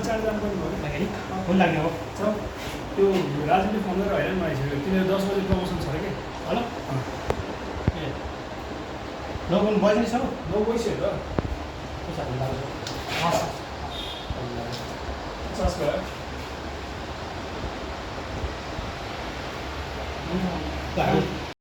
charge जानुपर्ने भयो नि फोन लाग्ने हो त्यो राजुले फोन गरेर हैरान भइसक्यो तिनीहरू 10 बजे प्रमोसन छ अरे के हेलो ए लगन बज्ने छ 9 बजे हो के छ लाग्छ हस् 50 भयो ल